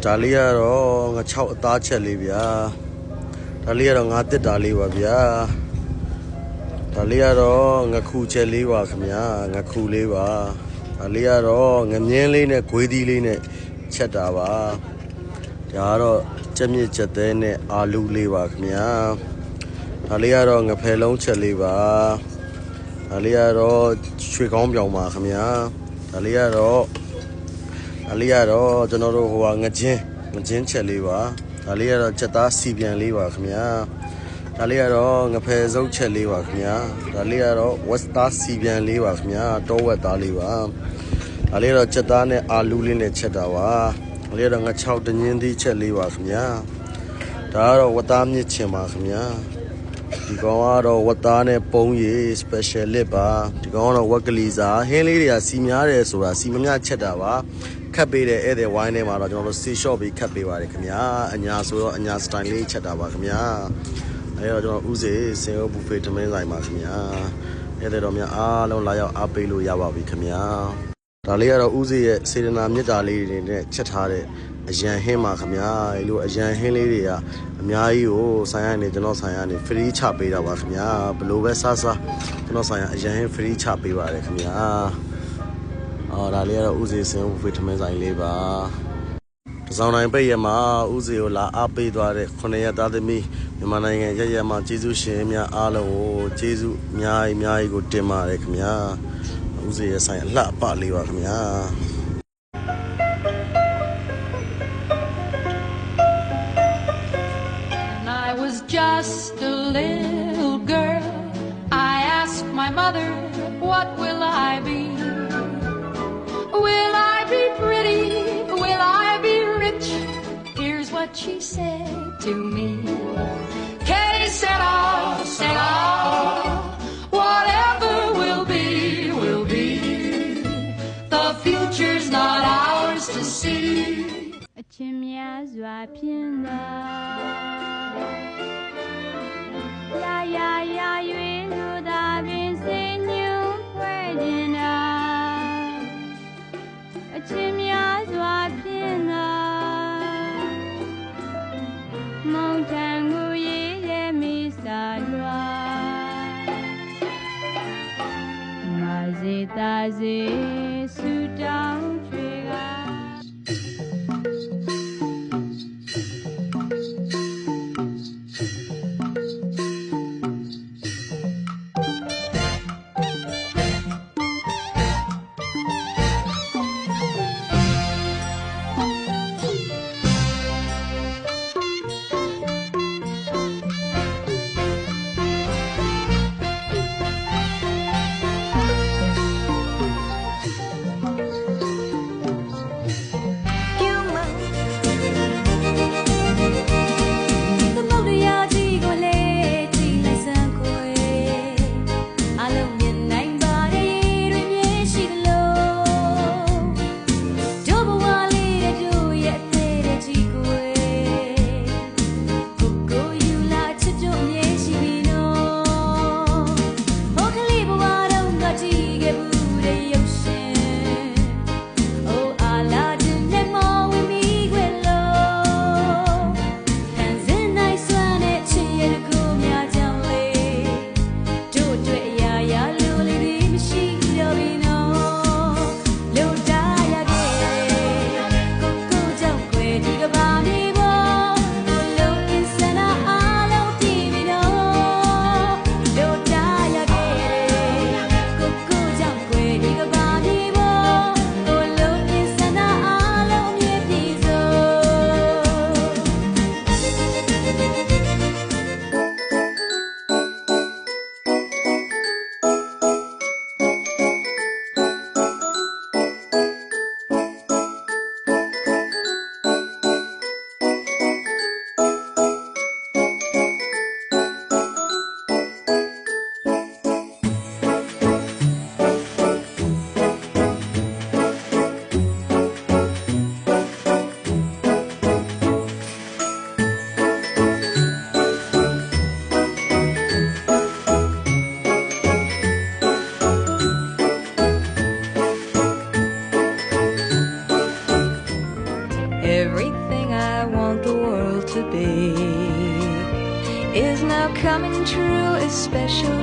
ဒါလေးကတော့ငါ6အသားချက်လေးဗျာဒါလေးကတော့ငါတစ်တာလေးပါဗျာဒါလေးကတော့ငါခုချက်လေးပါခင်ဗျာငါခုလေးပါဒါလေးကတော့ငမြင်းလေးနဲ့ဂွေးသီးလေးနဲ့ချက်တာပါဒါကတော့ချက်မြင့်ချက်သေးနဲ့အာလူးလေးပါခင်ဗျာဒါလေးကတော့ငဖယ်လုံးချက်လေးပါဒါလေးကတော့ရွှေကောင်းပြောင်ပါခင်ဗျာဒါလေးကတော့ကျွန်တော်တို့ဟိုငချင်းချက်လေးပါဒါလေးကတော့ချက်သားစီပြန်လေးပါခင်ဗျာဒါလေးကတော့ငဖယ်စုပ်ချက်လေးပါခင်ဗျာဒါလေးကတော့ဝက်သားစီပြန်လေးပါခင်ဗျာတောဝက်သားလေးပါဒါလေးကတော့ချက်သားနဲ့အာလူးလေးနဲ့ချက်တာပါဒါလေးကတော့င6တညင်းသီးချက်လေးပါခင်ဗျာဒါကတော့ဝက်သားမြစ်ချင်ပါခင်ဗျာဒီကောင်ကတော့ဝက်သားနဲ့ပုံးရည် special လစ်ပါဒီကောင်ကတော့ဝက်ကလီစာဟင်းလေးတွေကစီများတယ်ဆိုတာစီမများချက်တာပါခတ်ပေးတဲ့ဧည့်သည်ဝိုင်းထဲမှာတော့ကျွန်တော်တို့စီရှော့ပြီးခတ်ပေးပါတယ်ခင်ဗျာအညာဆိုတော့အညာ style လေးချက်တာပါခင်ဗျာအဲတော့ကျွန်တော်ဥစေစင်ရောဘူဖေထမင်းဆိုင်ပါခင်ဗျာဧည့်သည်တော်များအားလုံးလာရောက်အားပေးလို့ရပါပြီခင်ဗျာဒါလေးကတော့ဥစေရဲ့စေတနာမြတ်တာလေးတွေနဲ့ချက်ထားတဲ့အရန်ဟင်းပါခင်ဗျာဒီလိုအရန်ဟင်းလေးတွေကအများကြီးကိုဆိုင်ရနေကျွန်တော်ဆိုင်ရနေ free ချပေးတာပါခင်ဗျာဘလို့ပဲစားကျွန်တော်ဆိုင်ရအရန်ဟင်း free ချပေးပါတယ်ခင်ဗျာဒါလေးကတော့ဥစေစင်ဘူဖေထမင်းဆိုင်လေးပါတစောင်းတိုင်းပိတ်ရမှာဥစေကိုလာအားပေးသွားတဲ့9ရက်သားသမီးမြန်မာနိုင်ငံရရမှာကျေးဇူးရှင်များအားလုံးကိုကျေးဇူးအများကြီးကိုတင်ပါတယ်ခင်ဗျာဥစေရဲ့ဆိုင်အလှပလေးပါခင်ဗျာJust a little girl, I asked my mother, what will I be? Will I be pretty? Will I be rich? Here's what she said to me. Que sera, whatever will be, will be. The future's not ours to see. အချင်းများစွာဖြင့်သာလာရာရွေးလူသာပင်စေညွန်ဖွဲ့ခြင်းသာအချင်းများစွာဖြင့်သာမုန်ထံကိုရေးရမိစာလွှာမာစေတာစေဆူတောင်းချွေက I want the world to be is now coming true, especially